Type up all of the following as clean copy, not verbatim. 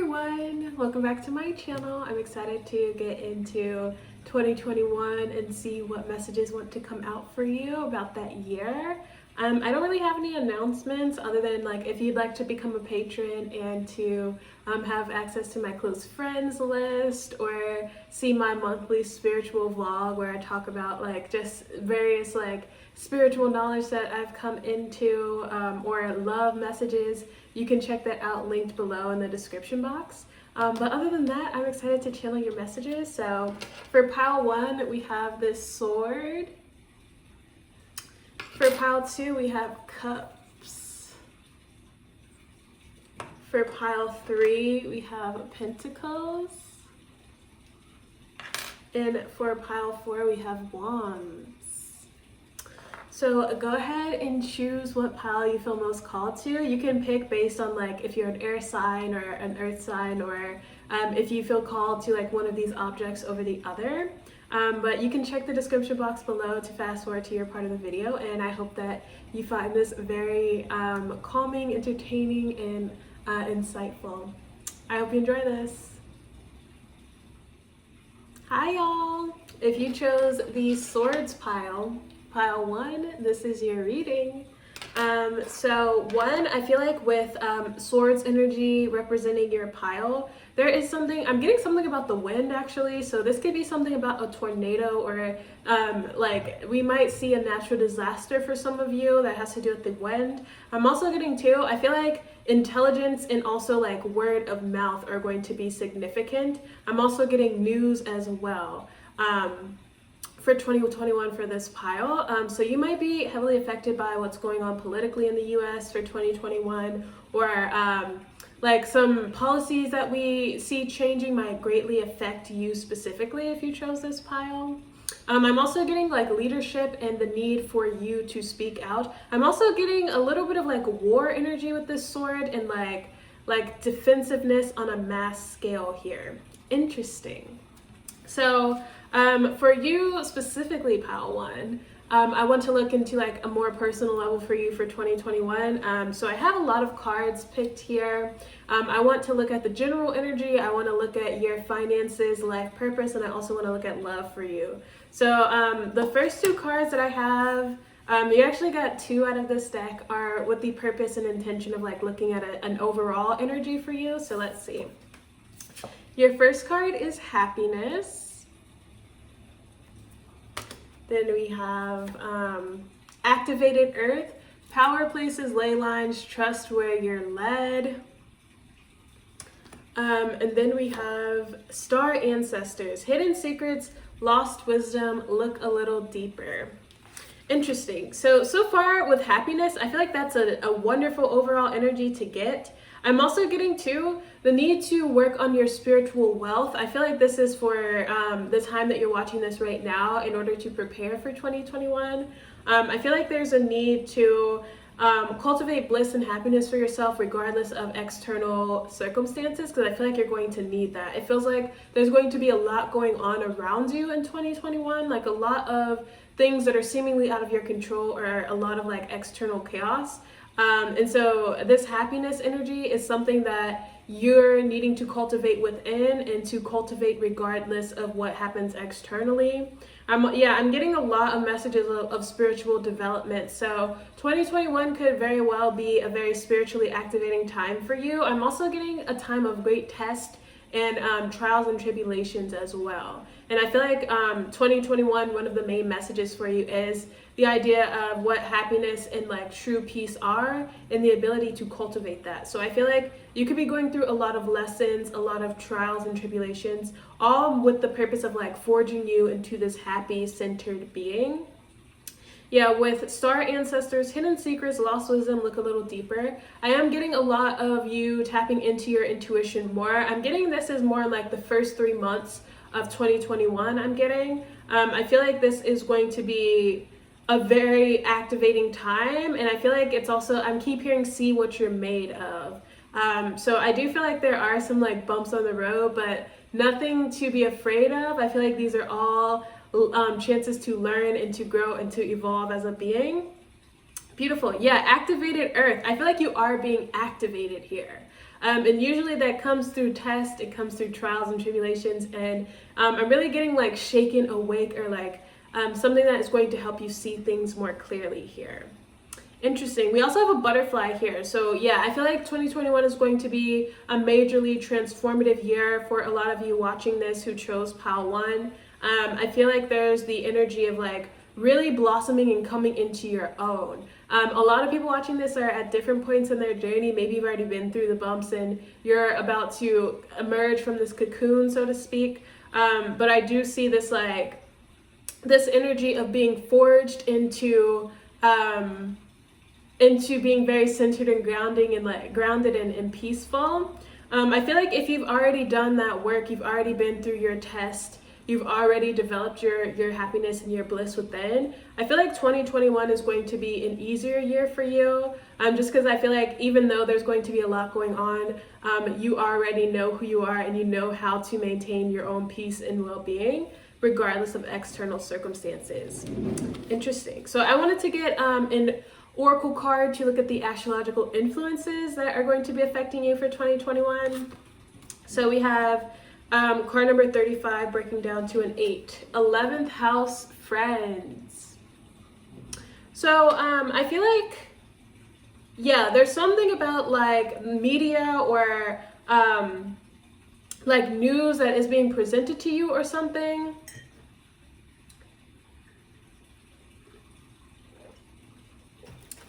everyone, welcome back to my channel. I'm excited to get into 2021 and see what messages want to come out for you about that year. I don't really have any announcements other than like if you'd like to become a patron and to have access to my close friends list, or see my monthly spiritual vlog where I talk about like just various like spiritual knowledge that I've come into, or love messages. You can check that out linked below in the description box. But other than that, I'm excited to channel your messages. So for pile 1, we have this sword. For pile 2, we have cups. For pile 3, we have pentacles. And for pile 4, we have wands. So go ahead and choose what pile you feel most called to. You can pick based on like if you're an air sign or an earth sign, or if you feel called to like one of these objects over the other. But you can check the description box below to fast forward to your part of the video, and I hope that you find this very calming, entertaining, and insightful. I hope you enjoy this. Hi y'all! If you chose the swords pile 1, this is your reading. So 1, I feel like with swords energy representing your pile, there is something, I'm getting something about the wind actually. So this could be something about a tornado, or like we might see a natural disaster for some of you that has to do with the wind. I'm also getting too, I feel like intelligence and also like word of mouth are going to be significant. I'm also getting news as well. For 2021 for this pile. So you might be heavily affected by what's going on politically in the US for 2021, or like some policies that we see changing might greatly affect you specifically if you chose this pile. I'm also getting like leadership and the need for you to speak out. I'm also getting a little bit of like war energy with this sword, and like defensiveness on a mass scale here. Interesting. So for you specifically, pile 1, I want to look into like a more personal level for you for 2021. So I have a lot of cards picked here. I want to look at the general energy. I want to look at your finances, life purpose, and I also want to look at love for you. So the first 2 cards that I have, you actually got 2 out of this deck, are with the purpose and intention of like looking at an overall energy for you. So let's see. Your first card is happiness. Then we have activated earth, power places, ley lines, trust where you're led. And then we have star ancestors, hidden secrets, lost wisdom, look a little deeper. Interesting. So far with happiness, I feel like that's a wonderful overall energy to get. I'm also getting too the need to work on your spiritual wealth. I feel like this is for the time that you're watching this right now in order to prepare for 2021. I feel like there's a need to cultivate bliss and happiness for yourself regardless of external circumstances, because I feel like you're going to need that. It feels like there's going to be a lot going on around you in 2021, like a lot of things that are seemingly out of your control, or a lot of like external chaos. And so this happiness energy is something that you're needing to cultivate within and to cultivate regardless of what happens externally. I'm getting a lot of messages of spiritual development. So 2021 could very well be a very spiritually activating time for you. I'm also getting a time of great test and trials and tribulations as well. And I feel like 2021, one of the main messages for you is the idea of what happiness and like true peace are, and the ability to cultivate that. So I feel like you could be going through a lot of lessons, a lot of trials and tribulations, all with the purpose of like forging you into this happy, centered being. Yeah, with star ancestors, hidden secrets, lost wisdom, look a little deeper. I am getting a lot of you tapping into your intuition more. I'm getting this is more like the first 3 months of 2021 I'm getting. I feel like this is going to be a very activating time, and I feel like it's also, I'm keep hearing see what you're made of. So I do feel like there are some like bumps on the road, but nothing to be afraid of. I feel like these are all chances to learn and to grow and to evolve as a being. Beautiful. Yeah, activated earth. I feel like you are being activated here. And usually that comes through tests, it comes through trials and tribulations, and I'm really getting like shaken awake, or like something that is going to help you see things more clearly here. Interesting. We also have a butterfly here. So yeah, I feel like 2021 is going to be a majorly transformative year for a lot of you watching this who chose Pile 1. I feel like there's the energy of like really blossoming and coming into your own. A lot of people watching this are at different points in their journey. Maybe you've already been through the bumps and you're about to emerge from this cocoon, so to speak. But I do see this like this energy of being forged into being very centered and grounding and like grounded and peaceful. I feel like if you've already done that work, you've already been through your test, you've already developed your happiness and your bliss within. I feel like 2021 is going to be an easier year for you, just because I feel like even though there's going to be a lot going on, you already know who you are and you know how to maintain your own peace and well-being regardless of external circumstances. Interesting. So I wanted to get an oracle card to look at the astrological influences that are going to be affecting you for 2021. So we have card number 35 breaking down to an 8. 11th house, friends. So I feel like, yeah, there's something about like media or like news that is being presented to you or something.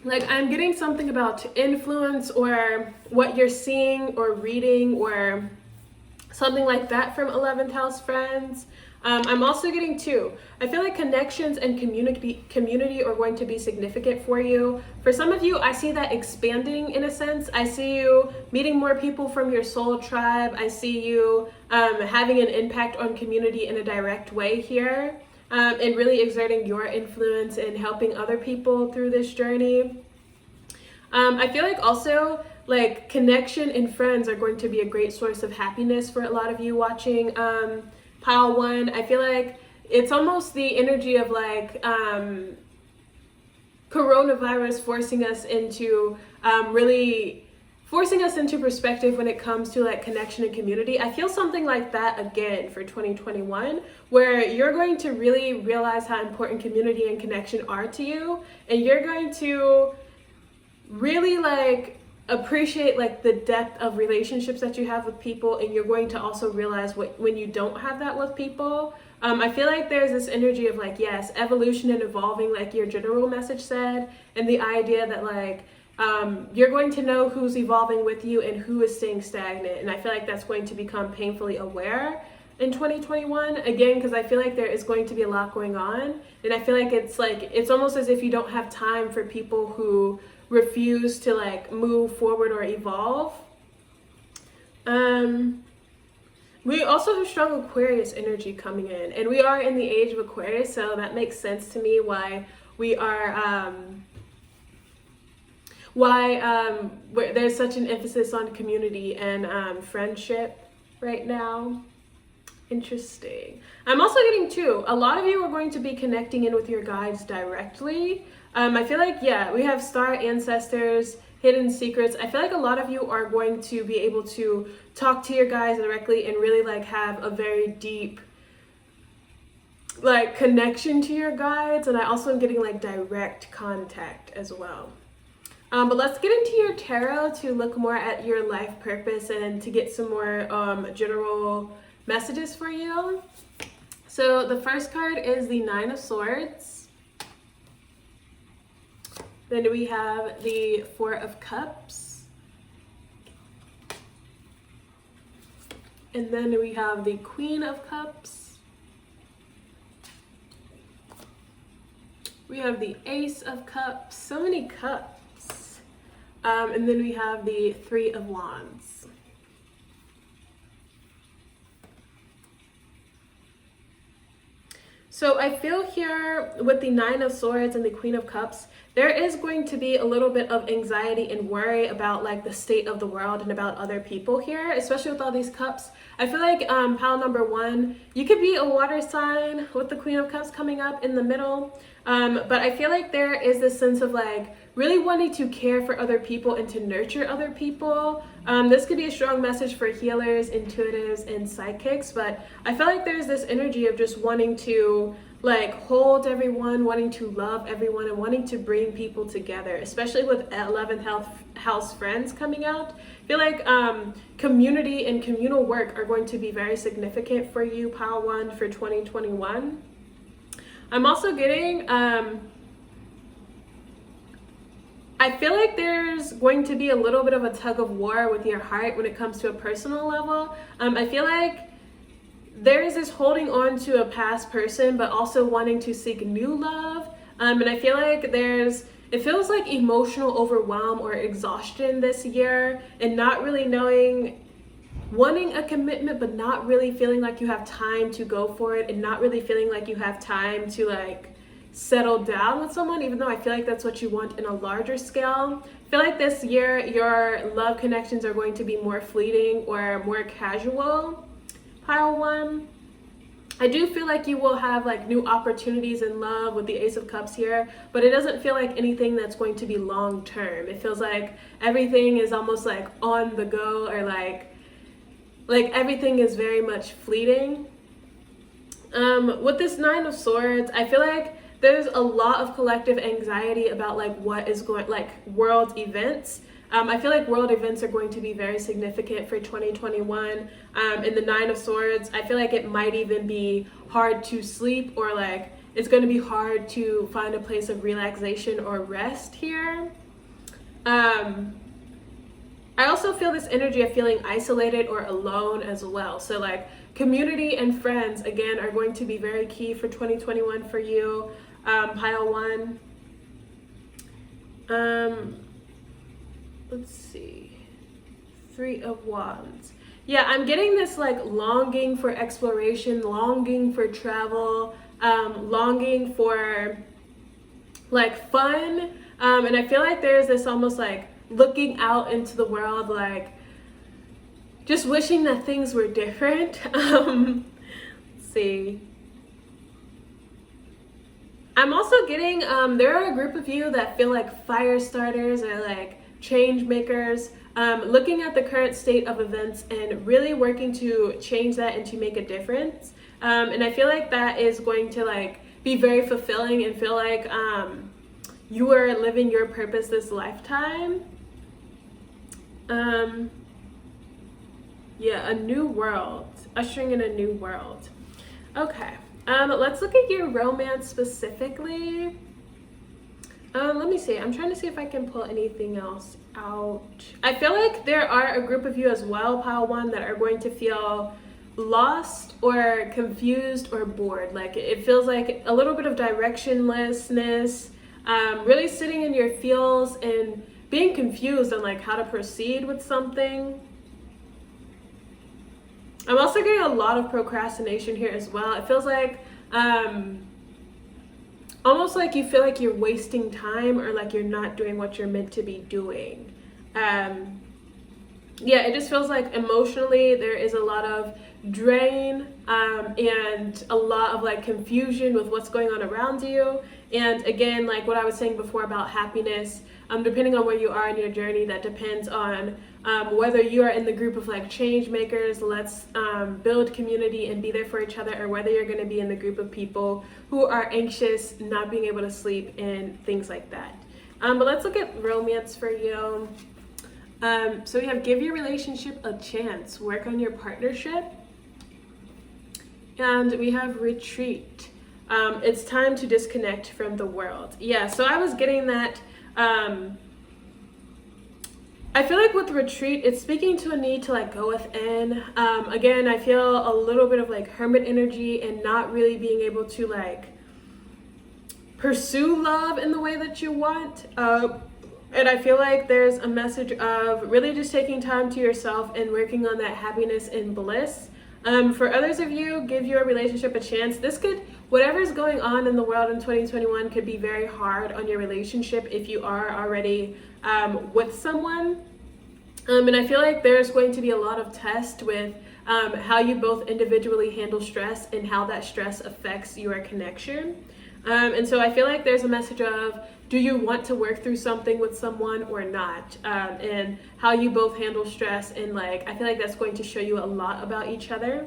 Like I'm getting something about influence or what you're seeing or reading or something like that from 11th house friends. I'm also getting too, I feel like connections and community are going to be significant for you. For some of you, I see that expanding in a sense. I see you meeting more people from your soul tribe. I see you having an impact on community in a direct way here. And really exerting your influence and helping other people through this journey. I feel like also like connection and friends are going to be a great source of happiness for a lot of you watching Pile 1. I feel like it's almost the energy of like coronavirus forcing us into forcing us into perspective when it comes to like connection and community. I feel something like that again for 2021, where you're going to really realize how important community and connection are to you, and you're going to really like appreciate like the depth of relationships that you have with people, and you're going to also realize when you don't have that with people. I feel like there's this energy of like, yes, evolution and evolving, like your general message said, and the idea that like you're going to know who's evolving with you and who is staying stagnant. And I feel like that's going to become painfully aware in 2021, again, because I feel like there is going to be a lot going on. And I feel like it's almost as if you don't have time for people who refuse to like move forward or evolve. We also have strong Aquarius energy coming in, and we are in the age of Aquarius, so that makes sense to me why we are where there's such an emphasis on community and friendship right now. Interesting. I'm also getting too, a lot of you are going to be connecting in with your guides directly. I feel like, yeah, we have star ancestors, hidden secrets. I feel like a lot of you are going to be able to talk to your guides directly and really like have a very deep like connection to your guides. And I also am getting like direct contact as well. But let's get into your tarot to look more at your life purpose and to get some more general messages for you. So the first card is the 9 of Swords. Then we have the 4 of Cups. And then we have the Queen of Cups. We have the Ace of Cups. So many cups. And then we have the 3 of Wands. So I feel here with the 9 of Swords and the Queen of Cups, there is going to be a little bit of anxiety and worry about like the state of the world and about other people here, especially with all these cups. I feel like pile number 1, you could be a water sign with the Queen of Cups coming up in the middle. But I feel like there is this sense of like really wanting to care for other people and to nurture other people. This could be a strong message for healers, intuitives, and psychics, but I feel like there's this energy of just wanting to like hold everyone, wanting to love everyone, and wanting to bring people together, especially with 11th house friends coming out. I feel like community and communal work are going to be very significant for you, Pile 1, for 2021. I'm also getting, I feel like there's going to be a little bit of a tug of war with your heart when it comes to a personal level. I feel like there is this holding on to a past person, but also wanting to seek new love. And I feel like it feels like emotional overwhelm or exhaustion this year, and not really wanting a commitment, but not really feeling like you have time to go for it, and not really feeling like you have time to like settle down with someone, even though I feel like that's what you want in a larger scale. I feel like this year your love connections are going to be more fleeting or more casual, Pile 1. I do feel like you will have like new opportunities in love with the Ace of Cups here, but it doesn't feel like anything that's going to be long term. It feels like everything is almost like on the go, or like everything is very much fleeting. With this 9 of Swords, I feel like there's a lot of collective anxiety about like what is going, like world events. I feel like world events are going to be very significant for 2021. In the 9 of Swords, I feel like it might even be hard to sleep, or like it's going to be hard to find a place of relaxation or rest here. I also feel this energy of feeling isolated or alone as well. So like community and friends, again, are going to be very key for 2021 for you, Pile 1. Let's see, 3 of Wands. Yeah, I'm getting this like longing for exploration, longing for travel, longing for like fun. And I feel like there's this almost like looking out into the world, like just wishing that things were different. Let's see. I'm also getting, there are a group of you that feel like fire starters or like change makers, looking at the current state of events and really working to change that and to make a difference. And I feel like that is going to like be very fulfilling and feel like you are living your purpose this lifetime. Yeah, a new world, ushering in a new world. Okay, let's look at your romance specifically. Let me see. I'm trying to see if I can pull anything else out. I feel like there are a group of you as well, Pile 1, that are going to feel lost or confused or bored. Like it feels like a little bit of directionlessness, really sitting in your feels and being confused on like how to proceed with something. I'm also getting a lot of procrastination here as well. It feels like almost like you feel like you're wasting time, or like you're not doing what you're meant to be doing. Yeah, it just feels like emotionally there is a lot of drain, and a lot of like confusion with what's going on around you. And again, like what I was saying before about happiness, depending on where you are in your journey, that depends on whether you are in the group of like change makers, let's build community and be there for each other, or whether you're going to be in the group of people who are anxious, not being able to sleep, and things like that. But let's look at romance for you. So we have give your relationship a chance, work on your partnership, and we have retreat. It's time to disconnect from the world. Yeah, so I was getting that. I feel like with retreat, it's speaking to a need to like go within. Again, I feel a little bit of like hermit energy and not really being able to like pursue love in the way that you want. And I feel like there's a message of really just taking time to yourself and working on that happiness and bliss. For others of you, give your relationship a chance. This could, whatever's going on in the world in 2021 could be very hard on your relationship if you are already with someone. And I feel like there's going to be a lot of test with how you both individually handle stress and how that stress affects your connection. And so I feel like there's a message of do you want to work through something with someone or not, and how you both handle stress. And like, I feel like that's going to show you a lot about each other.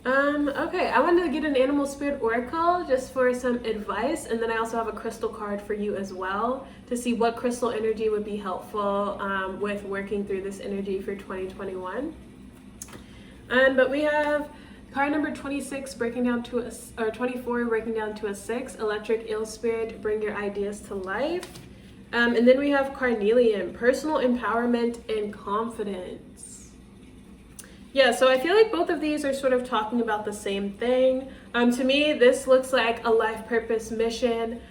Okay, I wanted to get an animal spirit oracle just for some advice, and then I also have a crystal card for you as well to see what crystal energy would be helpful with working through this energy for 2021. But we have card number 26 breaking down to a, or 24 breaking down to a 6, electric eel spirit, bring your ideas to life. And then we have carnelian, personal empowerment and confidence. Yeah, so I feel like both of these are sort of talking about the same thing. To me, this looks like a life purpose mission,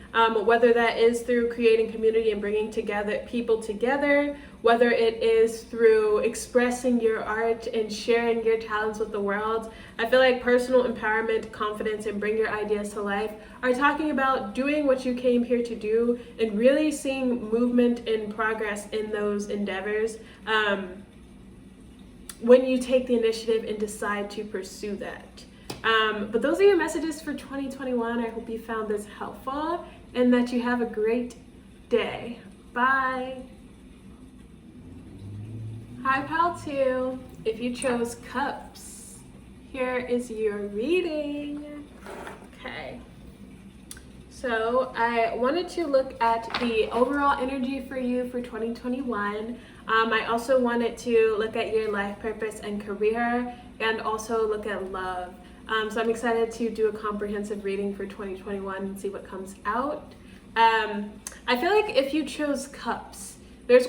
whether that is through creating community and bringing together people together, whether it is through expressing your art and sharing your talents with the world. I feel like personal empowerment, confidence, and bring your ideas to life are talking about doing what you came here to do and really seeing movement and progress in those endeavors. When you take the initiative and decide to pursue that. But those are your messages for 2021. I hope you found this helpful and that you have a great day. Bye. Hi, Pal 2. If you chose cups, here is your reading. Okay. So I wanted to look at the overall energy for you for 2021. I also wanted to look at your life purpose and career, and also look at love. So I'm excited to do a comprehensive reading for 2021 and see what comes out. I feel like if you chose cups, this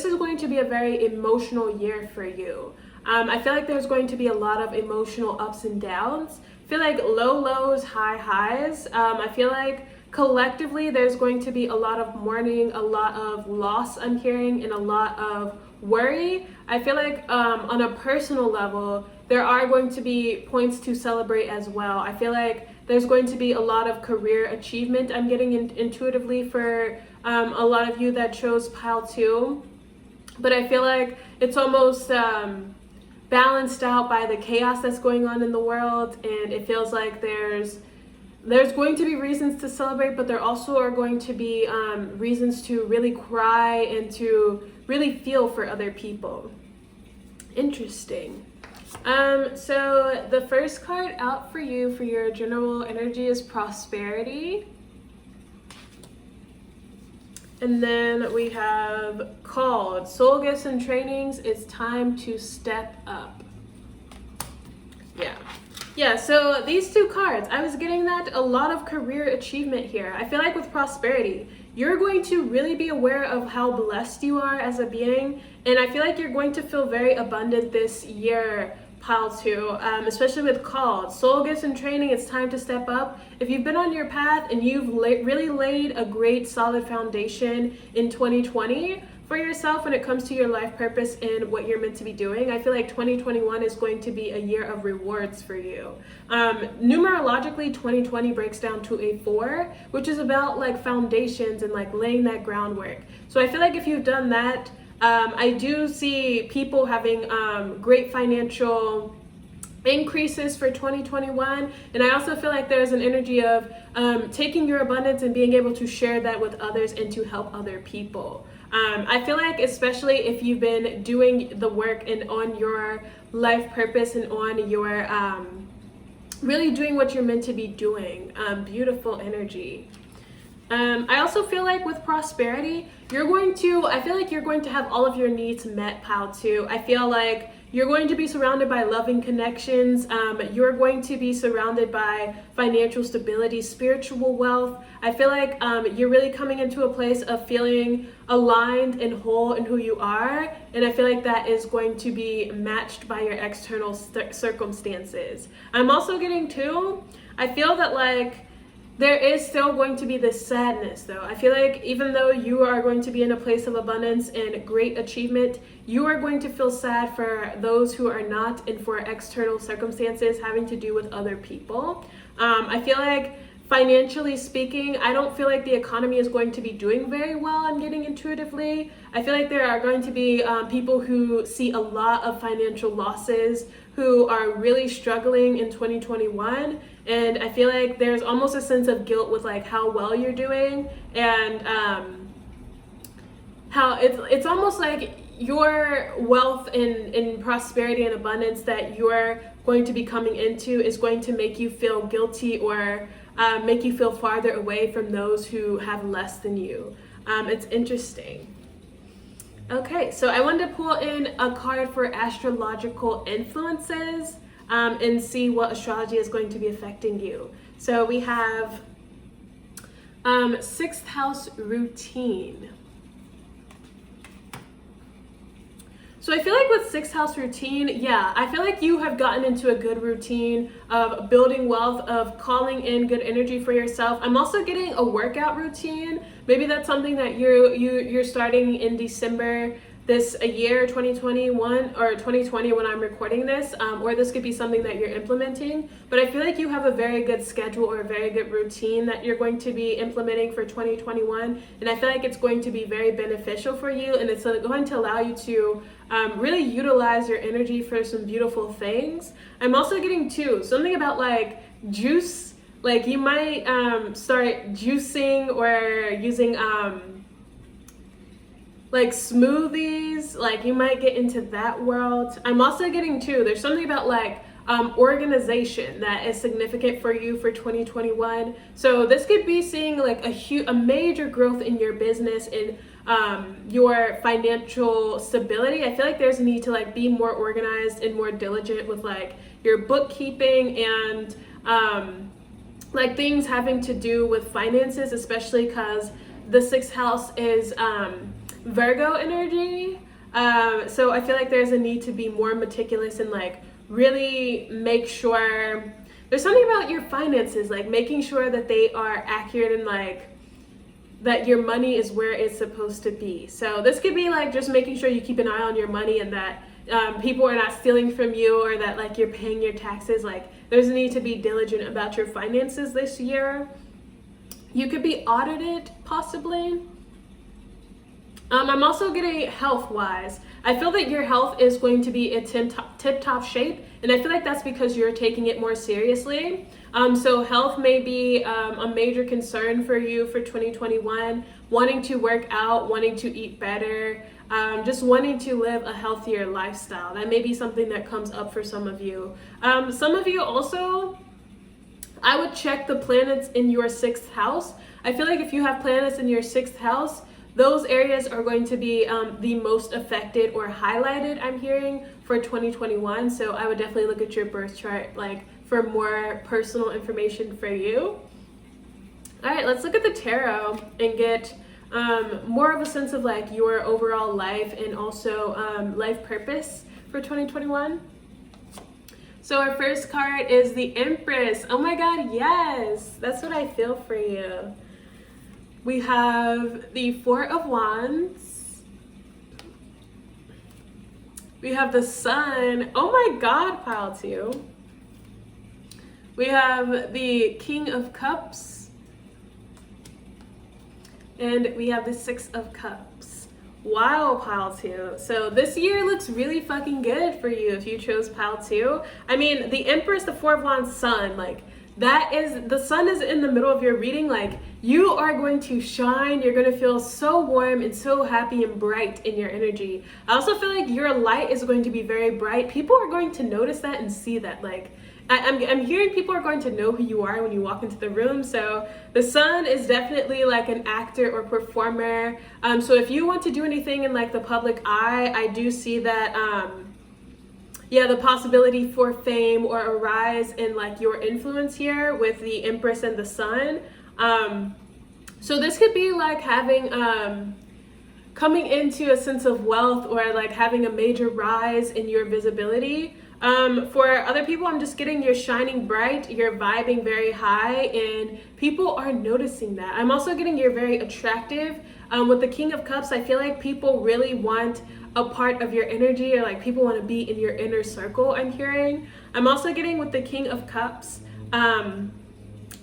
is going to be a very emotional year for you. I feel like there's going to be a lot of emotional ups and downs. I feel like low lows, high highs. I feel like collectively there's going to be a lot of mourning, a lot of loss I'm hearing, and a lot of worry. I feel like on a personal level, there are going to be points to celebrate as well. I feel like there's going to be a lot of career achievement I'm getting intuitively for a lot of you that chose pile 2. But I feel like it's almost balanced out by the chaos that's going on in the world, and it feels like there's going to be reasons to celebrate, but there also are going to be reasons to really cry and to really feel for other people. Interesting. So the first card out for you for your general energy is prosperity. And then we have called soul gifts and trainings. It's time to step up. Yeah, so these two cards, I was getting that a lot of career achievement here. I feel like with prosperity, you're going to really be aware of how blessed you are as a being. And I feel like you're going to feel very abundant this year, pile 2, especially with called soul gifts and training. It's time to step up. If you've been on your path and you've really laid a great solid foundation in 2020 for yourself when it comes to your life purpose and what you're meant to be doing, I feel like 2021 is going to be a year of rewards for you. Numerologically, 2020 breaks down to a 4, which is about like foundations and like laying that groundwork. So I feel like if you've done that, I do see people having great financial increases for 2021. And I also feel like there's an energy of taking your abundance and being able to share that with others and to help other people. I feel like especially if you've been doing the work and on your life purpose and on your really doing what you're meant to be doing, beautiful energy. I also feel like with prosperity, I feel like you're going to have all of your needs met, pile 2. I feel like you're going to be surrounded by loving connections. You're going to be surrounded by financial stability, spiritual wealth. I feel like you're really coming into a place of feeling aligned and whole in who you are. And I feel like that is going to be matched by your external circumstances. I'm also getting too, I feel that like, there is still going to be this sadness though. I feel like even though you are going to be in a place of abundance and great achievement, you are going to feel sad for those who are not and for external circumstances having to do with other people. I feel like financially speaking, I don't feel like the economy is going to be doing very well. I'm getting intuitively. I feel like there are going to be people who see a lot of financial losses, who are really struggling in 2021. And I feel like there's almost a sense of guilt with like how well you're doing, and how it's almost like your wealth and prosperity and abundance that you're going to be coming into is going to make you feel guilty, or make you feel farther away from those who have less than you. It's interesting. Okay, so I wanted to pull in a card for astrological influences, and see what astrology is going to be affecting you. So we have 6th house routine. So I feel like with 6th house routine, yeah, I feel like you have gotten into a good routine of building wealth, of calling in good energy for yourself. I'm also getting a workout routine. Maybe that's something that you're starting in December this a year, 2021 or 2020 when I'm recording this, or this could be something that you're implementing. But I feel like you have a very good schedule or a very good routine that you're going to be implementing for 2021, and I feel like it's going to be very beneficial for you, and it's going to allow you to really utilize your energy for some beautiful things. I'm also getting too something about like juice, like you might start juicing or using like smoothies, like you might get into that world. I'm also getting too, there's something about like organization that is significant for you for 2021. So this could be seeing like a major growth in your business, in your financial stability. I feel like there's a need to like be more organized and more diligent with like your bookkeeping and like things having to do with finances, especially because the 6th house is Virgo energy. So I feel like there's a need to be more meticulous and like really make sure there's something about your finances, like making sure that they are accurate and like that your money is where it's supposed to be. So this could be like just making sure you keep an eye on your money, and that people are not stealing from you, or that like you're paying your taxes. Like there's a need to be diligent about your finances this year. You could be audited possibly. I'm also getting health-wise. I feel that your health is going to be in tip-top shape, and I feel like that's because you're taking it more seriously. So health may be a major concern for you for 2021, wanting to work out, wanting to eat better, just wanting to live a healthier lifestyle. That may be something that comes up for some of you. Some of you also, I would check the planets in your 6th house. I feel like if you have planets in your 6th house, those areas are going to be the most affected or highlighted, I'm hearing, for 2021. So I would definitely look at your birth chart like for more personal information for you. All right, let's look at the tarot and get more of a sense of like your overall life and also life purpose for 2021. So our first card is the Empress. Oh my God, yes, that's what I feel for you. We have the 4 of Wands. We have the Sun. Oh my God, pile 2. We have the King of Cups. And we have the 6 of Cups. Wow, pile 2. So this year looks really fucking good for you if you chose pile 2. I mean, the Empress, the 4 of Wands, Sun, like that is, the sun is in the middle of your reading. Like you are going to shine. You're going to feel so warm and so happy and bright in your energy. I also feel like your light is going to be very bright. People are going to notice that and see that. Like I'm hearing people are going to know who you are when you walk into the room. So the sun is definitely like an actor or performer. So if you want to do anything in like the public eye, I do see that yeah, the possibility for fame or a rise in like your influence here with the Empress and the Sun. So this could be like having coming into a sense of wealth, or like having a major rise in your visibility. For other people, I'm just getting you're shining bright, you're vibing very high, and people are noticing that. I'm also getting you're very attractive. With the King of Cups, I feel like people really want a part of your energy, or like people want to be in your inner circle, I'm hearing. I'm also getting with the King of Cups,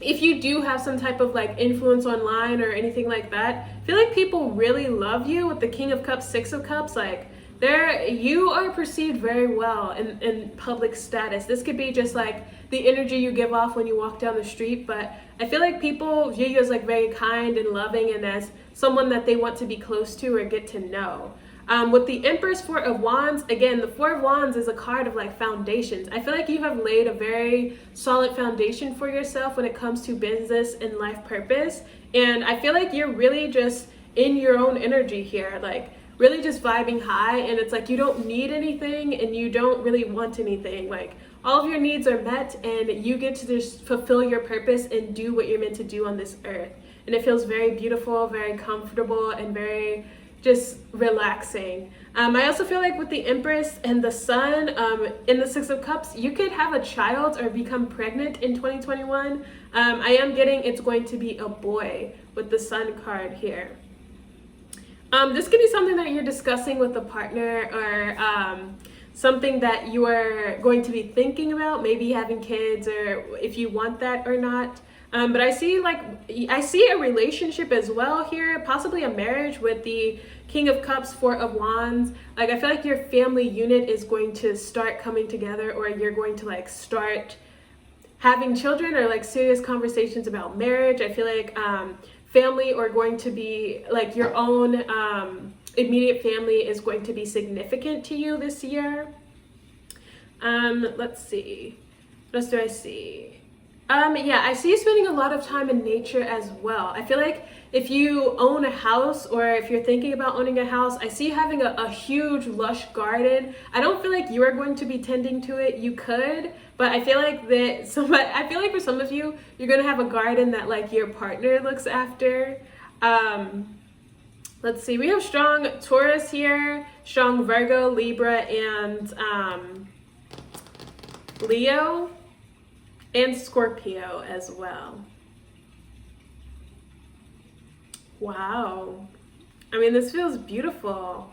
if you do have some type of like influence online or anything like that, I feel like people really love you with the King of Cups, Six of Cups. Like you are perceived very well in public status. This could be just like the energy you give off when you walk down the street, but I feel like people view you as like very kind and loving and as someone that they want to be close to or get to know. With the Empress, Four of Wands, again, the Four of Wands is a card of like foundations. I feel like you have laid a very solid foundation for yourself when it comes to business and life purpose. And I feel like you're really just in your own energy here, like really just vibing high. And it's like you don't need anything and you don't really want anything. Like all of your needs are met and you get to just fulfill your purpose and do what you're meant to do on this earth. And it feels very beautiful, very comfortable, and very just relaxing. I also feel like with the Empress and the Sun in the Six of Cups, you could have a child or become pregnant in 2021. I am getting it's going to be a boy with the Sun card here. This could be something that you're discussing with a partner or something that you are going to be thinking about, maybe having kids or if you want that or not. But I see a relationship as well here, possibly a marriage with the King of Cups, Four of Wands. Like I feel like your family unit is going to start coming together, or you're going to like start having children or like serious conversations about marriage. I feel like family or going to be like your own immediate family is going to be significant to you this year. Let's see. What else do I see? Yeah, I see you spending a lot of time in nature as well. I feel like if you own a house or if you're thinking about owning a house, I see you having a huge lush garden. I don't feel like you are going to be tending to it. You could, but I feel like for some of you, you're going to have a garden that like your partner looks after. Let's see, we have strong Taurus here, strong Virgo, Libra, and Leo. And Scorpio as well. Wow. I mean, this feels beautiful.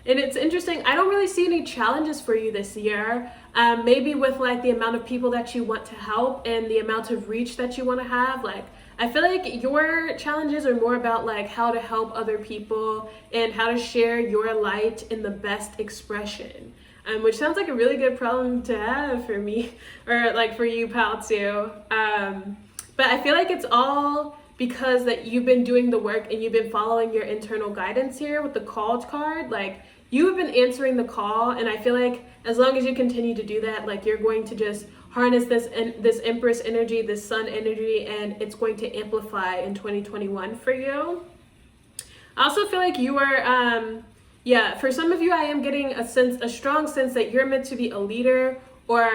And it's interesting, I don't really see any challenges for you this year. Maybe with like the amount of people that you want to help and the amount of reach that you want to have. Like, I feel like your challenges are more about like how to help other people and how to share your light in the best expression. Which sounds like a really good problem to have for me, or like for you, pal, too. But I feel like it's all because that you've been doing the work and you've been following your internal guidance here with the called card. Like you have been answering the call, and I feel like as long as you continue to do that, like you're going to just harness this Empress energy, this Sun energy, and it's going to amplify in 2021 for you. I also feel like you are yeah, for some of you, I am getting a strong sense that you're meant to be a leader, or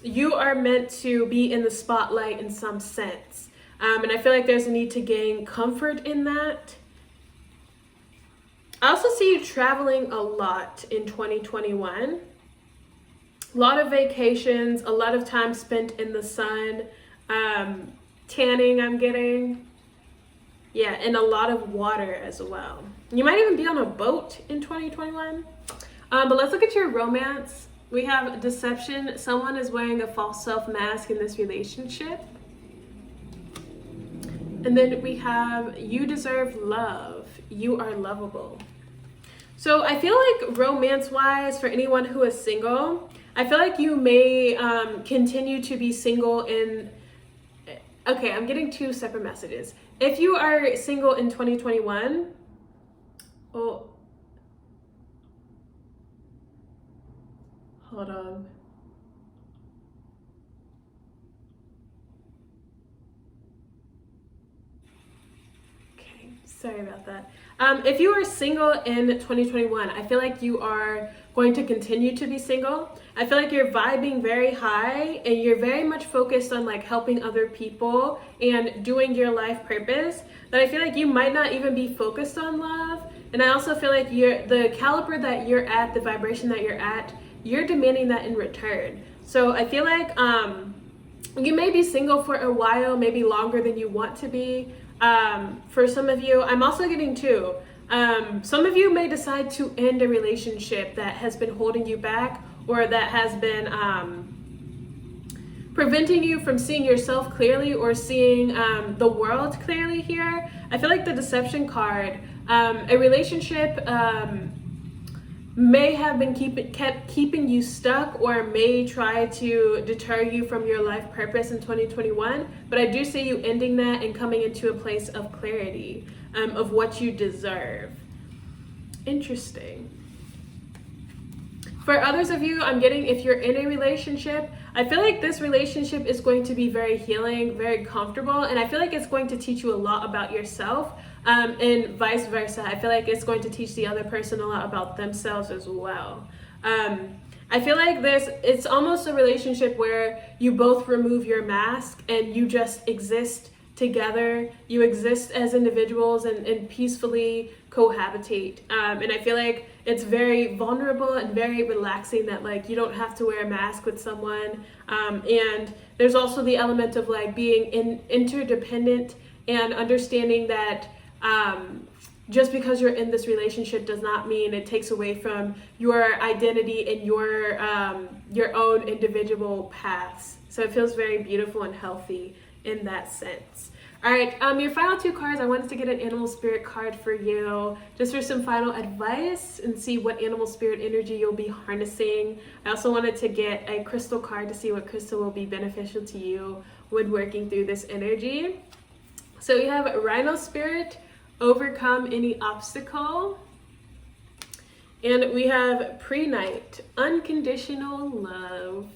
you are meant to be in the spotlight in some sense. And I feel like there's a need to gain comfort in that. I also see you traveling a lot in 2021. A lot of vacations, a lot of time spent in the sun, tanning I'm getting. Yeah, and a lot of water as well. You might even be on a boat in 2021. But let's look at your romance. We have deception. Someone is wearing a false self mask in this relationship. And then we have you deserve love. You are lovable. So I feel like romance-wise, for anyone who is single, I feel like you may continue to be single in... Okay, I'm getting two separate messages. If you are single in 2021... Oh, hold on. Okay, sorry about that. If you are single in 2021, I feel like you are going to continue to be single. I feel like you're vibing very high and you're very much focused on like helping other people and doing your life purpose. But I feel like you might not even be focused on love. And I also feel like the caliber that you're at, the vibration that you're at, you're demanding that in return. So I feel like you may be single for a while, maybe longer than you want to be. For some of you, I'm also getting two. Some of you may decide to end a relationship that has been holding you back, or that has been preventing you from seeing yourself clearly or seeing the world clearly here. I feel like the deception card, a relationship may have been kept keeping you stuck, or may try to deter you from your life purpose in 2021, but I do see you ending that and coming into a place of clarity of what you deserve. Interesting. For others of you, I'm getting, if you're in a relationship, I feel like this relationship is going to be very healing, very comfortable, and I feel like it's going to teach you a lot about yourself, and vice versa. I feel like it's going to teach the other person a lot about themselves as well. I feel like it's almost a relationship where you both remove your mask and you just exist together. You exist as individuals and peacefully cohabitate. And I feel like it's very vulnerable and very relaxing that like you don't have to wear a mask with someone. And there's also the element of like being interdependent and understanding that just because you're in this relationship does not mean it takes away from your identity and your own individual paths. So it feels very beautiful and healthy in that sense. All right, your final two cards, I wanted to get an animal spirit card for you, just for some final advice and see what animal spirit energy you'll be harnessing. I also wanted to get a crystal card to see what crystal will be beneficial to you when working through this energy. So we have Rhino Spirit, overcome any obstacle. And we have Pre-Night, unconditional love.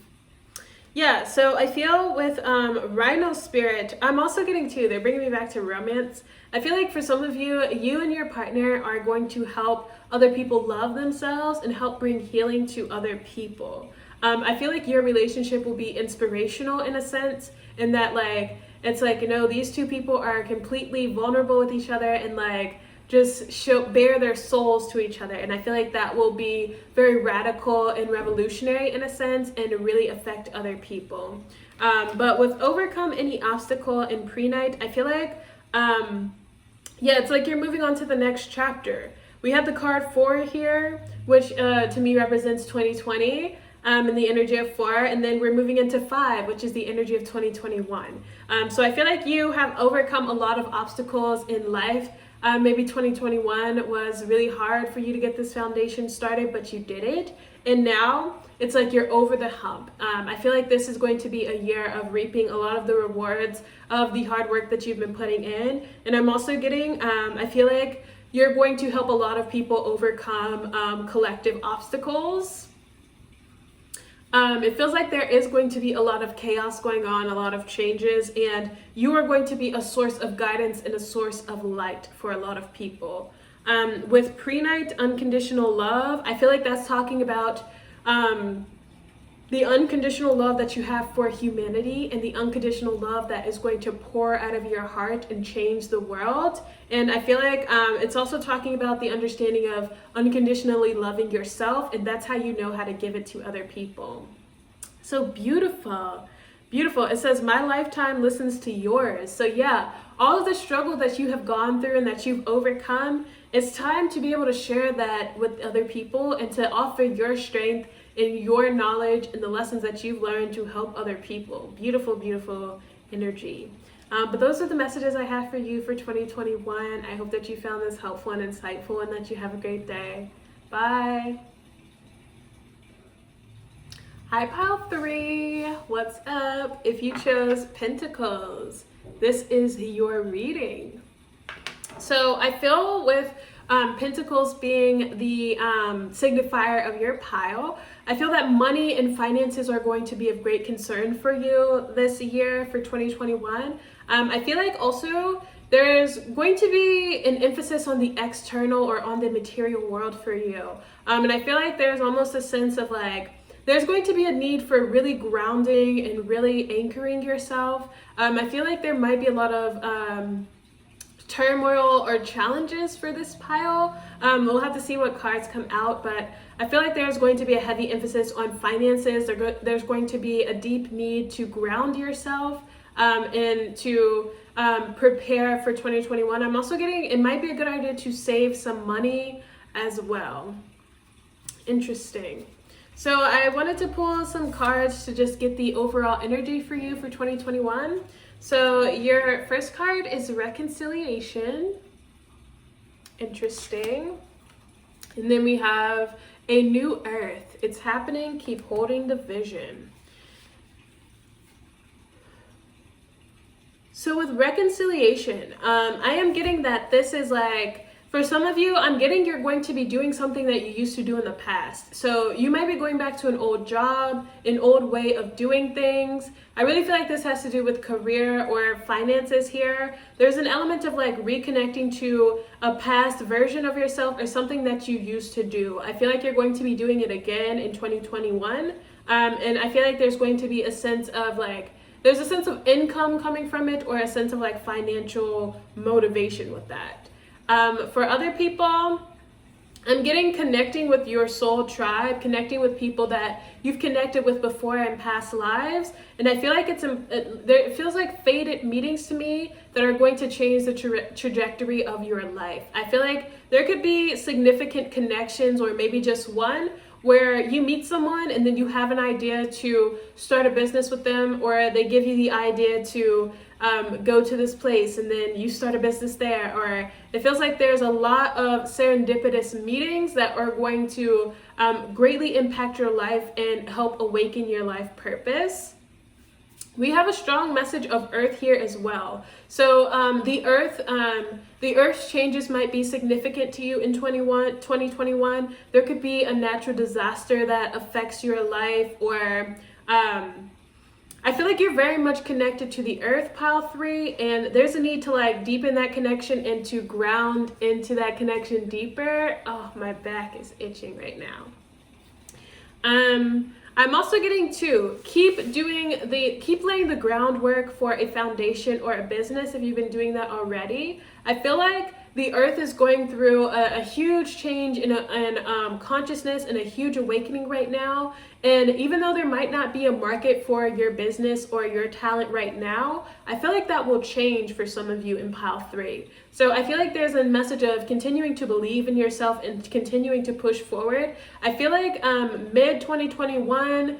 Yeah, so I feel with Rhino Spirit, I'm also getting two, they're bringing me back to romance. I feel like for some of you, you and your partner are going to help other people love themselves and help bring healing to other people. I feel like your relationship will be inspirational in a sense, in that like, it's like, you know, these two people are completely vulnerable with each other and like, just bare their souls to each other. And I feel like that will be very radical and revolutionary in a sense and really affect other people. But with overcome any obstacle in Pre-Night, I feel like, yeah, it's like you're moving on to the next chapter. We have the card 4 here, which to me represents 2020. And the energy of 4, and then we're moving into 5, which is the energy of 2021. So I feel like you have overcome a lot of obstacles in life. Maybe 2021 was really hard for you to get this foundation started, but you did it. And now it's like you're over the hump. I feel like this is going to be a year of reaping a lot of the rewards of the hard work that you've been putting in. And I'm also getting, I feel like you're going to help a lot of people overcome collective obstacles. It feels like there is going to be a lot of chaos going on, a lot of changes, and you are going to be a source of guidance and a source of light for a lot of people. With Pre-Night, unconditional love, I feel like that's talking about the unconditional love that you have for humanity and the unconditional love that is going to pour out of your heart and change the world. And I feel like it's also talking about the understanding of unconditionally loving yourself, and that's how you know how to give it to other people. So beautiful. Beautiful. It says, my lifetime listens to yours. So yeah, all of the struggle that you have gone through and that you've overcome, it's time to be able to share that with other people and to offer your strength and your knowledge and the lessons that you've learned to help other people. Beautiful, beautiful energy. But those are the messages I have for you for 2021. I hope that you found this helpful and insightful and that you have a great day. Bye. Hi, Pile 3. What's up? If you chose Pentacles, this is your reading. So I feel with Pentacles being the signifier of your pile, I feel that money and finances are going to be of great concern for you this year for 2021. I feel like also there's going to be an emphasis on the external or on the material world for you. And I feel like there's almost a sense of like, there's going to be a need for really grounding and really anchoring yourself. I feel like there might be a lot of turmoil or challenges for this pile. We'll have to see what cards come out, but I feel like there's going to be a heavy emphasis on finances. There's going to be a deep need to ground yourself and to prepare for 2021. I'm also getting, it might be a good idea to save some money as well. Interesting. So I wanted to pull some cards to just get the overall energy for you for 2021. So your first card is Reconciliation. Interesting. And then we have a new earth. It's happening. Keep holding the vision. So with reconciliation, I am getting that this is like, for some of you, I'm getting you're going to be doing something that you used to do in the past. So you might be going back to an old job, an old way of doing things. I really feel like this has to do with career or finances here. There's an element of like reconnecting to a past version of yourself or something that you used to do. I feel like you're going to be doing it again in 2021. And I feel like there's going to be a sense of like, there's a sense of income coming from it or a sense of like financial motivation with that. For other people, I'm getting connecting with your soul tribe, connecting with people that you've connected with before in past lives. And I feel like it feels like fated meetings to me that are going to change the trajectory of your life. I feel like there could be significant connections or maybe just one where you meet someone and then you have an idea to start a business with them, or they give you the idea to go to this place and then you start a business there. Or it feels like there's a lot of serendipitous meetings that are going to greatly impact your life and help awaken your life purpose. We have a strong message of earth here as well. So the earth's changes might be significant to you in 2021. There could be a natural disaster that affects your life, or I feel like you're very much connected to the earth, pile 3, and there's a need to like deepen that connection and to ground into that connection deeper. Oh, my back is itching right now. I'm also getting to keep laying the groundwork for a foundation or a business if you've been doing that already. I feel like the earth is going through a huge change in consciousness and a huge awakening right now. And even though there might not be a market for your business or your talent right now, I feel like that will change for some of you in pile 3. So I feel like there's a message of continuing to believe in yourself and continuing to push forward. I feel like mid 2021,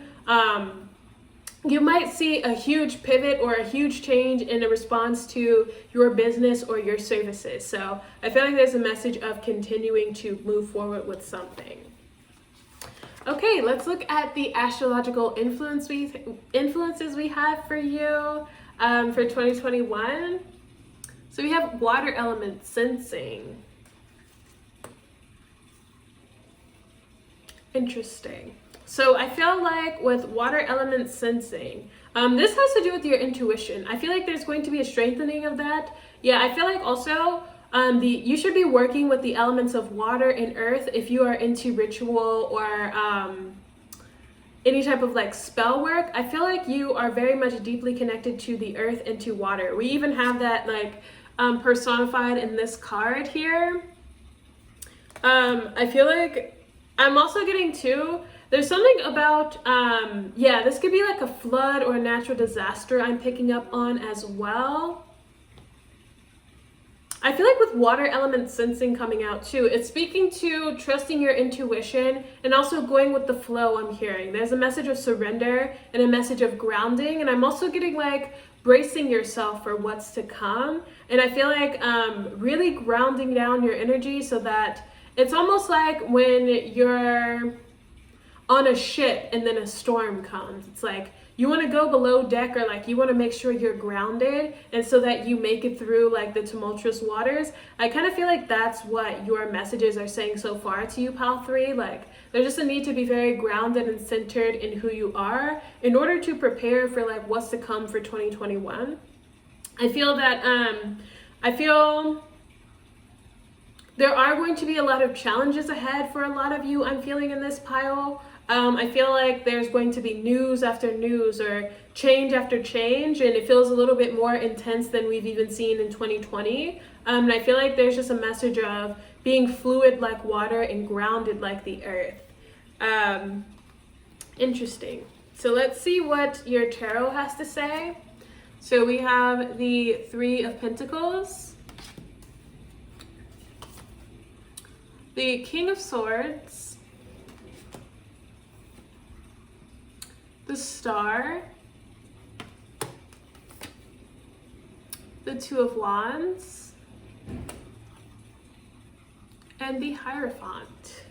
you might see a huge pivot or a huge change in a response to your business or your services. So I feel like there's a message of continuing to move forward with something. Okay, let's look at the astrological influences we have for you for 2021. So we have water element sensing. Interesting. So I feel like with water element sensing, this has to do with your intuition. I feel like there's going to be a strengthening of that. Yeah, I feel like also you should be working with the elements of water and earth if you are into ritual or any type of like spell work. I feel like you are very much deeply connected to the earth and to water. We even have that like personified in this card here. I feel like I'm also getting too, there's something about, this could be like a flood or a natural disaster I'm picking up on as well. I feel like with water element sensing coming out too, it's speaking to trusting your intuition and also going with the flow. I'm hearing there's a message of surrender and a message of grounding, and I'm also getting like bracing yourself for what's to come. And I feel like really grounding down your energy so that it's almost like when you're on a ship and then a storm comes. It's like you want to go below deck, or like you want to make sure you're grounded, and so that you make it through like the tumultuous waters. I kind of feel like that's what your messages are saying so far to you, pile 3. Like there's just a need to be very grounded and centered in who you are in order to prepare for like what's to come for 2021. I feel that there are going to be a lot of challenges ahead for a lot of you, I'm feeling in this pile. I feel like there's going to be news after news or change after change, and it feels a little bit more intense than we've even seen in 2020. And I feel like there's just a message of being fluid like water and grounded like the earth. Interesting. So let's see what your tarot has to say. So we have the 3 of Pentacles, the King of Swords, the Star, the Two of Wands, and the Hierophant.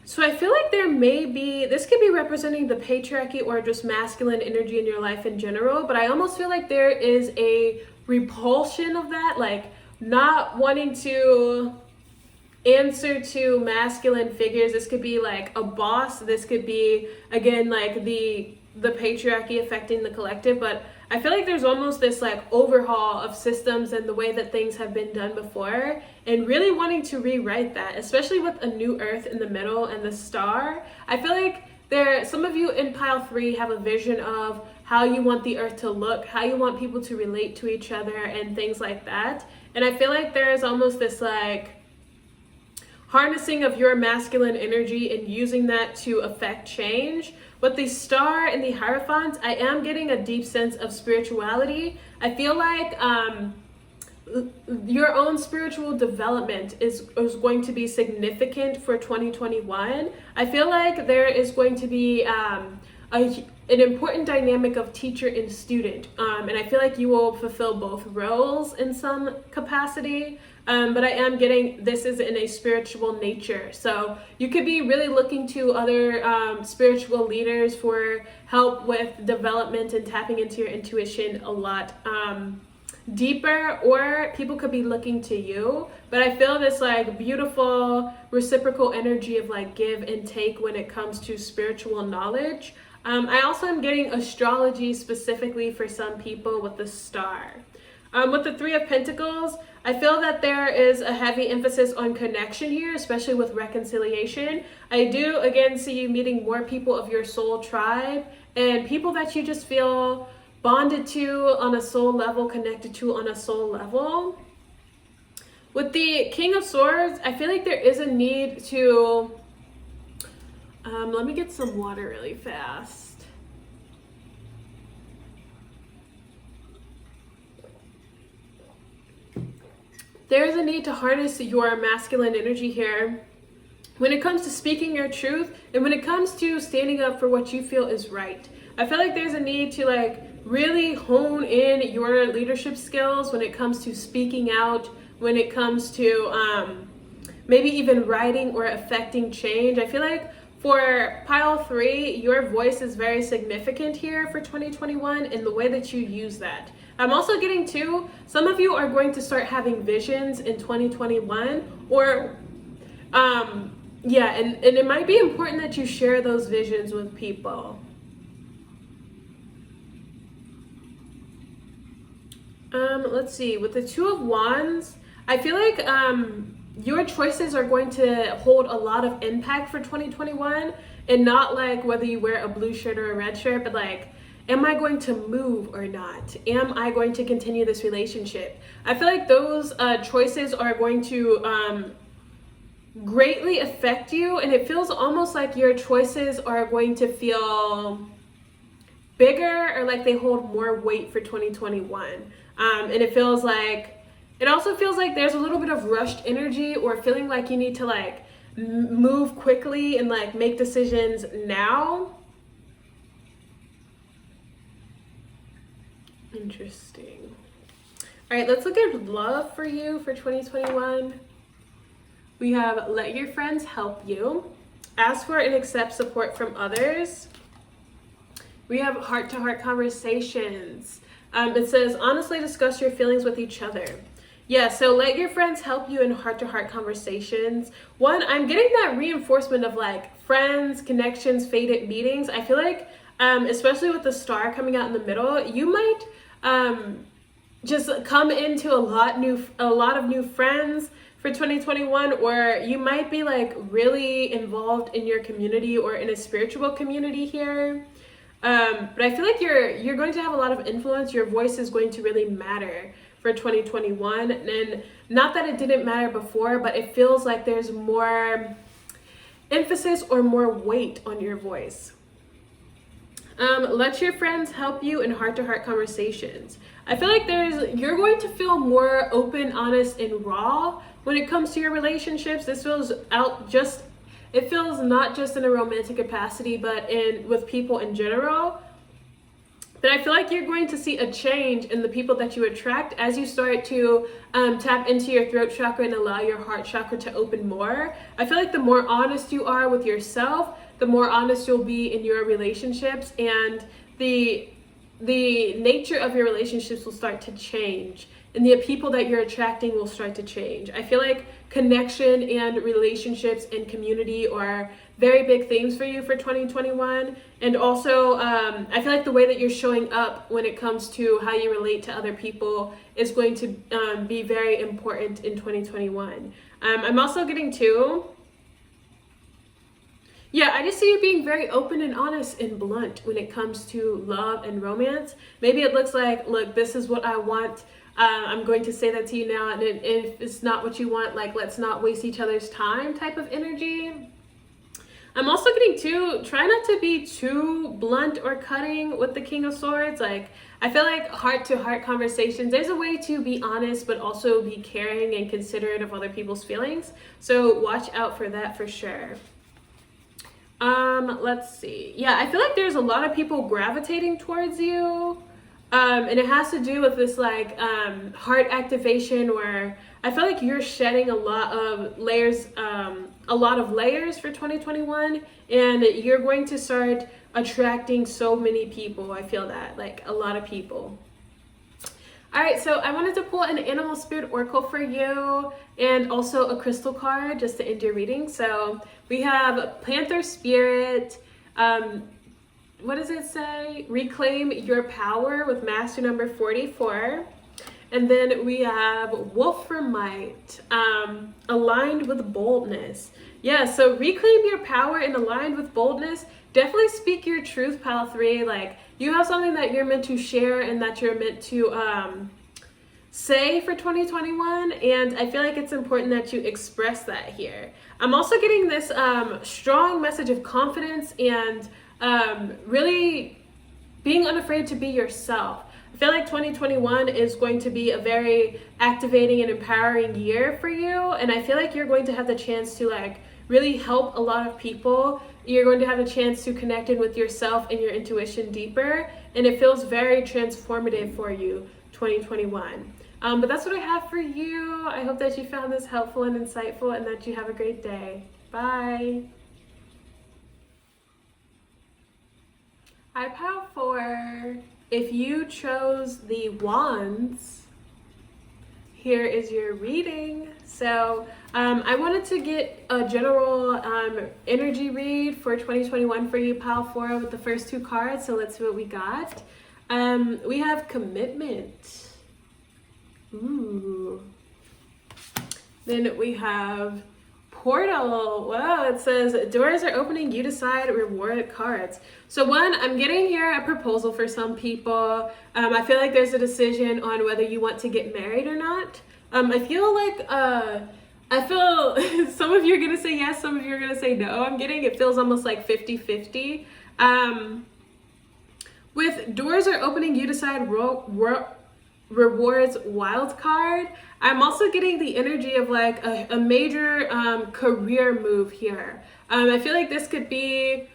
So I feel like this could be representing the patriarchy or just masculine energy in your life in general, but I almost feel like there is a repulsion of that, like not wanting to answer to masculine figures. This could be like a boss. This could be, again, like the patriarchy affecting the collective, but I feel like there's almost this like overhaul of systems and the way that things have been done before, and really wanting to rewrite that, especially with a new earth in the middle and the Star. I feel like some of you in pile 3 have a vision of how you want the earth to look, how you want people to relate to each other and things like that. And I feel like there's almost this like harnessing of your masculine energy and using that to affect change. With the Star and the Hierophant, I am getting a deep sense of spirituality. I feel like your own spiritual development is going to be significant for 2021. I feel like there is going to be an important dynamic of teacher and student. And I feel like you will fulfill both roles in some capacity. But I am getting this is in a spiritual nature. So you could be really looking to other spiritual leaders for help with development and tapping into your intuition a lot deeper, or people could be looking to you. But I feel this like beautiful reciprocal energy of like give and take when it comes to spiritual knowledge. I also am getting astrology specifically for some people with the Star. With the Three of Pentacles, I feel that there is a heavy emphasis on connection here, especially with reconciliation. I do, again, see you meeting more people of your soul tribe and people that you just feel bonded to on a soul level, connected to on a soul level. With the King of Swords, I feel like there is a need to... let me get some water really fast. There's a need to harness your masculine energy here when it comes to speaking your truth and when it comes to standing up for what you feel is right. I feel like there's a need to like really hone in your leadership skills when it comes to speaking out, when it comes to maybe even writing or affecting change. I feel like for pile 3, your voice is very significant here for 2021 in the way that you use that. I'm also getting too, some of you are going to start having visions in 2021, or yeah, and it might be important that you share those visions with people. Let's see, with the Two of Wands, I feel like your choices are going to hold a lot of impact for 2021, and not like whether you wear a blue shirt or a red shirt, but like, am I going to move or not? Am I going to continue this relationship? I feel like those choices are going to greatly affect you, and it feels almost like your choices are going to feel bigger or like they hold more weight for 2021. And it also feels like there's a little bit of rushed energy, or feeling like you need to like move quickly and like make decisions now. Interesting. All right, let's look at love for you for 2021. We have let your friends help you. Ask for and accept support from others. We have heart-to-heart conversations. It says honestly discuss your feelings with each other. Yeah, so let your friends help you in heart-to-heart conversations. One, I'm getting that reinforcement of like friends, connections, fated meetings. I feel like, especially with the Star coming out in the middle, you might just come into a lot of new friends for 2021, or you might be like really involved in your community or in a spiritual community here. But I feel like you're going to have a lot of influence. Your voice is going to really matter for 2021, and not that it didn't matter before, but it feels like there's more emphasis or more weight on your voice. Let your friends help you in heart-to-heart conversations. I feel like you're going to feel more open, honest, and raw when it comes to your relationships. This feels it feels not just in a romantic capacity, but with people in general. But I feel like you're going to see a change in the people that you attract as you start to tap into your throat chakra and allow your heart chakra to open more. I feel like the more honest you are with yourself, the more honest you'll be in your relationships, and the nature of your relationships will start to change, and the people that you're attracting will start to change. I feel like connection and relationships and community are very big things for you for 2021. And also, I feel like the way that you're showing up when it comes to how you relate to other people is going to be very important in 2021. I'm also getting too, yeah, I just see you being very open and honest and blunt when it comes to love and romance. Maybe it looks like, look, this is what I want. I'm going to say that to you now, and if it's not what you want, like, let's not waste each other's time type of energy. I'm also getting too, try not to be too blunt or cutting with the King of Swords. Like, I feel like heart-to-heart conversations, there's a way to be honest, but also be caring and considerate of other people's feelings. So watch out for that for sure. Let's see. Yeah, I feel like there's a lot of people gravitating towards you. And it has to do with this like heart activation, where I feel like you're shedding a lot of layers for 2021, and you're going to start attracting so many people. I feel that, like, a lot of people. All right, so I wanted to pull an animal spirit oracle for you and also a crystal card just to end your reading. So we have Panther Spirit. What does it say? Reclaim your power with master number 44. And then we have Wolf for Might, aligned with boldness. Yeah, so reclaim your power and aligned with boldness. Definitely speak your truth, pile 3. Like, you have something that you're meant to share and that you're meant to say for 2021. And I feel like it's important that you express that here. I'm also getting this strong message of confidence and really being unafraid to be yourself. I feel like 2021 is going to be a very activating and empowering year for you, and I feel like you're going to have the chance to like really help a lot of people. You're going to have a chance to connect in with yourself and your intuition deeper, and it feels very transformative for you 2021. But that's what I have for you. I hope that you found this helpful and insightful, and that you have a great day. Bye. Hi, Pile 4. If you chose the wands, here is your reading. So I wanted to get a general energy read for 2021 for you, Pile 4, with the first 2 cards. So let's see what we got. We have Commitment. Ooh. Then we have Portal. Wow, it says doors are opening, you decide, reward cards. So one, I'm getting here a proposal for some people. I feel like there's a decision on whether you want to get married or not. I feel some of you are gonna say yes, some of you are gonna say no. I'm getting, it feels almost like 50-50. With doors are opening, you decide, rewards wild card. I'm also getting the energy of like a major career move here. I feel like this could be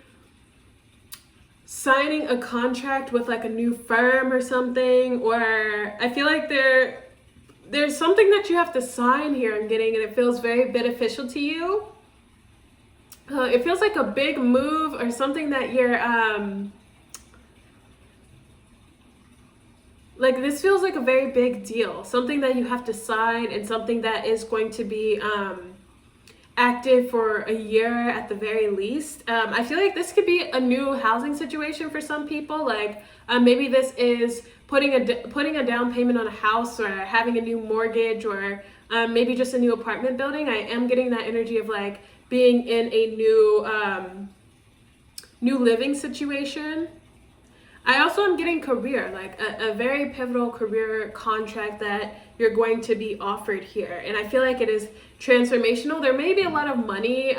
signing a contract with like a new firm or something, or I feel like there's something that you have to sign here, I'm getting, and it feels very beneficial to you. It feels like a big move or something that you're like, this feels like a very big deal, something that you have to sign, and something that is going to be active for a year at the very least. I feel like this could be a new housing situation for some people. Like maybe this is putting a down payment on a house, or having a new mortgage, or maybe just a new apartment building. I am getting that energy of like being in a new living situation. I also am getting career, like a very pivotal career contract that you're going to be offered here. And I feel like it is transformational. There may be a lot of money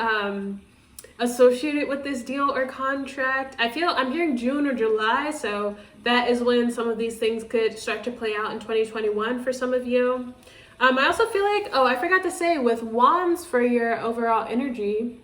associated with this deal or contract. I'm hearing June or July, so that is when some of these things could start to play out in 2021 for some of you. I also feel like, I forgot to say, with wands for your overall energy,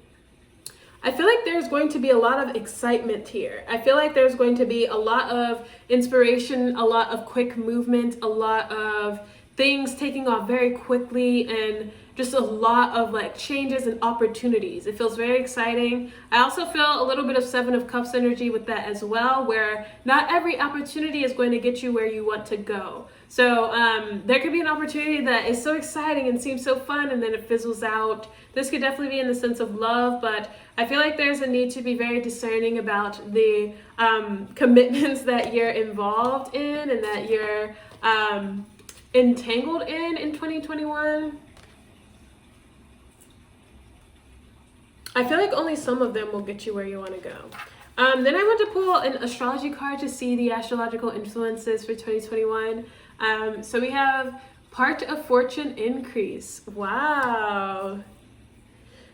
I feel like there's going to be a lot of excitement here. I feel like there's going to be a lot of inspiration, a lot of quick movement, a lot of things taking off very quickly, and just a lot of like changes and opportunities. It feels very exciting. I also feel a little bit of Seven of Cups energy with that as well, where not every opportunity is going to get you where you want to go. So there could be an opportunity that is so exciting and seems so fun, and then it fizzles out. This could definitely be in the sense of love, but I feel like there's a need to be very discerning about the commitments that you're involved in and that you're entangled in 2021. I feel like only some of them will get you where you want to go. Then I want to pull an astrology card to see the astrological influences for 2021. So we have part of fortune increase. Wow.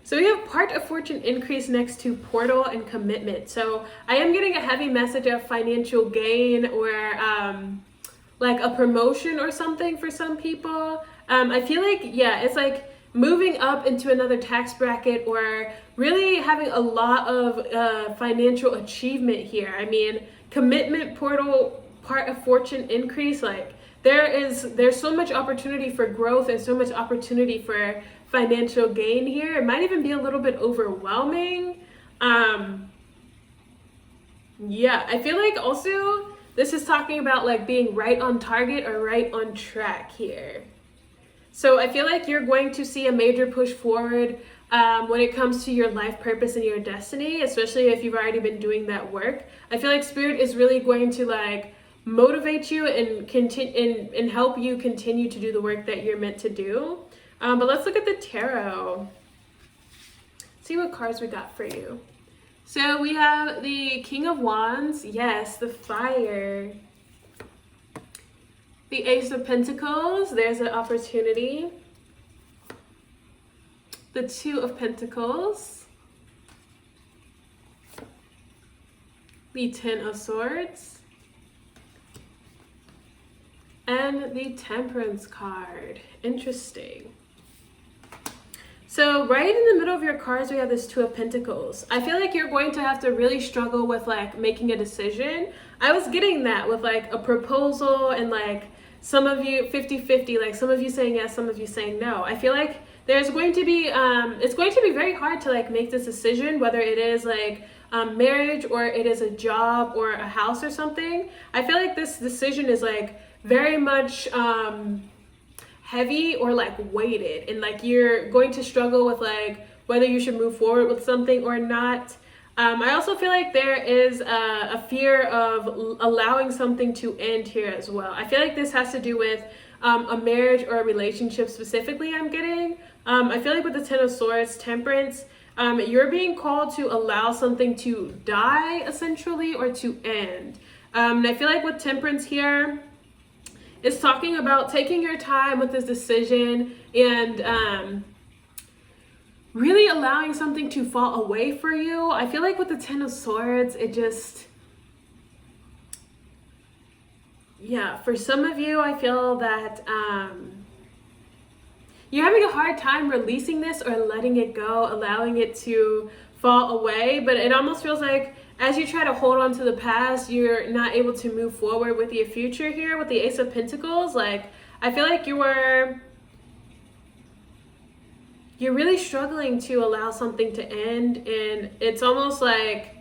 So we have part of fortune increase next to portal and commitment. So I am getting a heavy message of financial gain or like a promotion or something for some people. I feel like, yeah, it's like moving up into another tax bracket or really having a lot of financial achievement here. I mean, commitment, portal, part of fortune increase, like there's so much opportunity for growth and so much opportunity for financial gain here. It might even be a little bit overwhelming. Yeah, I feel like also this is talking about like being right on target or right on track here. So I feel like you're going to see a major push forward when it comes to your life purpose and your destiny, especially if you've already been doing that work. I feel like Spirit is really going to like motivate you and continue and help you continue to do the work that you're meant to do. But let's look at the tarot. See what cards we got for you. So we have the King of Wands. Yes, the fire. The Ace of Pentacles. There's an opportunity. The Two of Pentacles. The Ten of Swords. And the Temperance card. Interesting. So right in the middle of your cards, we have this Two of Pentacles. I feel like you're going to have to really struggle with like making a decision. I was getting that with like a proposal and like some of you 50-50, like some of you saying yes, some of you saying no. I feel like there's going to be, it's going to be very hard to like make this decision, whether it is like marriage or it is a job or a house or something. I feel like this decision is like very much heavy or like weighted, and like you're going to struggle with like whether you should move forward with something or not. I also feel like there is a fear of allowing something to end here as well. I feel like this has to do with a marriage or a relationship specifically, I'm getting. I feel like with the Ten of Swords, Temperance, you're being called to allow something to die essentially or to end. And I feel like with Temperance here, it's talking about taking your time with this decision and really allowing something to fall away for you. I feel like with the Ten of Swords, it just, yeah, for some of you, I feel that you're having a hard time releasing this or letting it go, allowing it to fall away. But it almost feels like as you try to hold on to the past, you're not able to move forward with your future here with the Ace of Pentacles. Like, I feel like you're really struggling to allow something to end, and it's almost like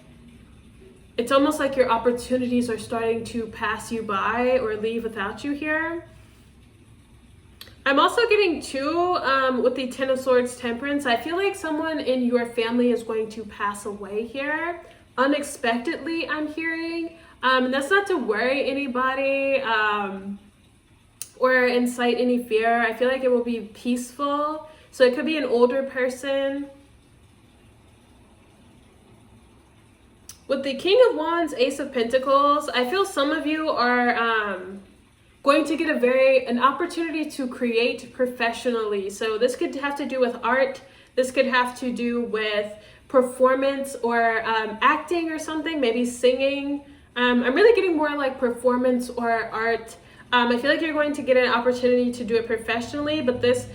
your opportunities are starting to pass you by or leave without you here. I'm also getting two with the Ten of Swords, Temperance. I feel like someone in your family is going to pass away here unexpectedly, I'm hearing. That's not to worry anybody or incite any fear. I feel like it will be peaceful. So it could be an older person. With the King of Wands, Ace of Pentacles, I feel some of you are going to get an opportunity to create professionally. So this could have to do with art. This could have to do with performance or acting or something, maybe singing. I'm really getting more like performance or art. I feel like you're going to get an opportunity to do it professionally, but there's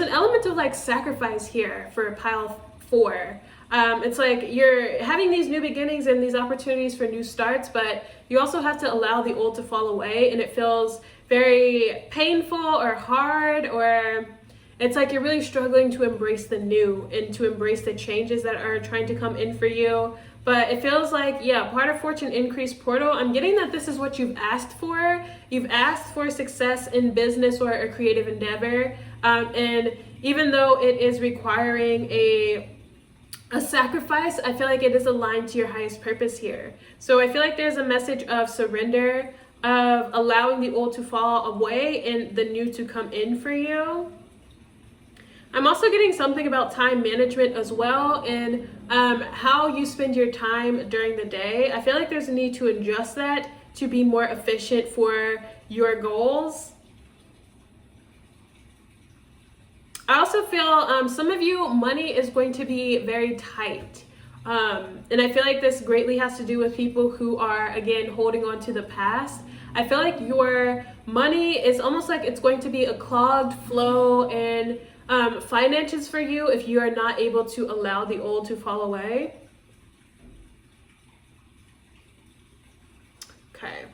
an element of like sacrifice here for pile 4. It's like you're having these new beginnings and these opportunities for new starts, but you also have to allow the old to fall away, and it feels very painful or hard, or it's like you're really struggling to embrace the new and to embrace the changes that are trying to come in for you. But it feels like, yeah, part of Fortune Increase Portal, I'm getting that this is what you've asked for. You've asked for success in business or a creative endeavor. And even though it is requiring a sacrifice, I feel like it is aligned to your highest purpose here. So I feel like there's a message of surrender, of allowing the old to fall away and the new to come in for you. I'm also getting something about time management as well, and how you spend your time during the day. I feel like there's a need to adjust that to be more efficient for your goals. I also feel some of you, money is going to be very tight. And I feel like this greatly has to do with people who are, again, holding on to the past. I feel like your money is almost like it's going to be a clogged flow in finances for you if you are not able to allow the old to fall away. Okay.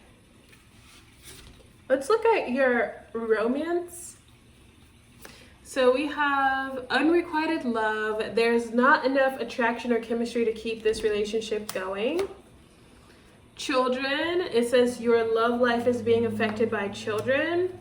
Let's look at your romance. So we have unrequited love. There's not enough attraction or chemistry to keep this relationship going. Children, it says your love life is being affected by children.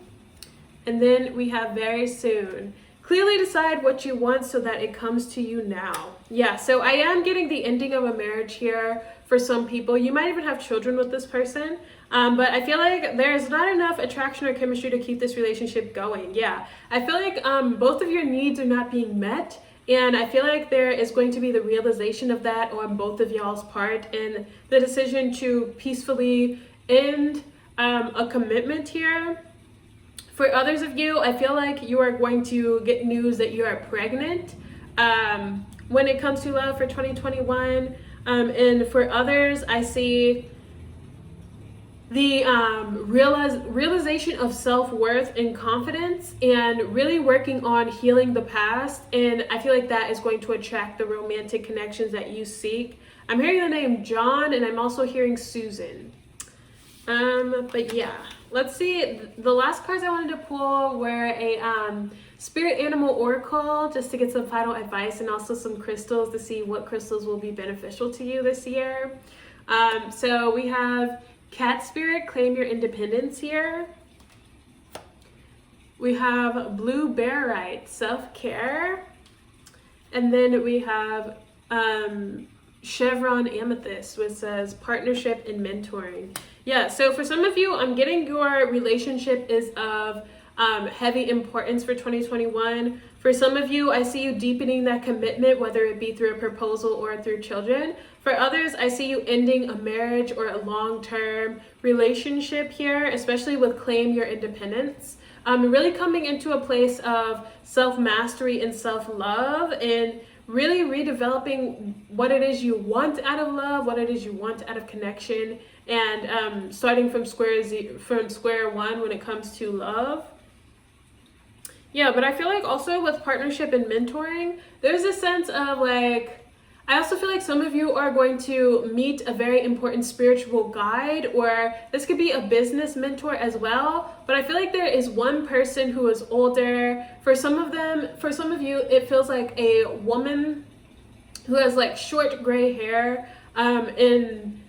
And then we have very soon. Clearly decide what you want so that it comes to you now. Yeah, so I am getting the ending of a marriage here for some people. You might even have children with this person. But I feel like there's not enough attraction or chemistry to keep this relationship going. Yeah, I feel like both of your needs are not being met. And I feel like there is going to be the realization of that on both of y'all's part, and the decision to peacefully end a commitment here. For others of you, I feel like you are going to get news that you are pregnant when it comes to love for 2021. And for others, I see the realization of self-worth and confidence, and really working on healing the past. And I feel like that is going to attract the romantic connections that you seek. I'm hearing the name John, and I'm also hearing Susan. But yeah, let's see. The last cards I wanted to pull were a spirit animal oracle, just to get some final advice, and also some crystals to see what crystals will be beneficial to you this year. So we have cat spirit, claim your independence here. We have blue barite, self-care. And then we have chevron amethyst, which says partnership and mentoring. Yeah, so for some of you, I'm getting your relationship is of heavy importance for 2021. For some of you, I see you deepening that commitment, whether it be through a proposal or through children. For others, I see you ending a marriage or a long-term relationship here, especially with claim your independence. Really coming into a place of self-mastery and self-love, and really redeveloping what it is you want out of love, what it is you want out of connection, and starting from square one when it comes to love. Yeah, but I feel like also with partnership and mentoring, there's a sense of like, I also feel like some of you are going to meet a very important spiritual guide, or this could be a business mentor as well. But I feel like there is one person who is older. For some of you, it feels like a woman who has like short gray hair and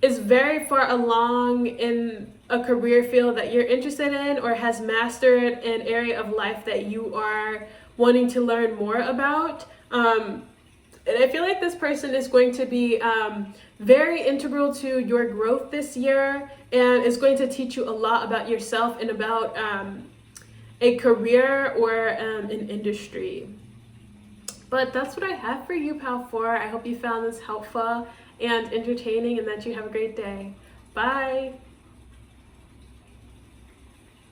is very far along in a career field that you're interested in, or has mastered an area of life that you are wanting to learn more about. And I feel like this person is going to be very integral to your growth this year, and is going to teach you a lot about yourself and about a career or an industry. But that's what I have for you, Pal 4. I hope you found this helpful and entertaining, and that you have a great day. Bye.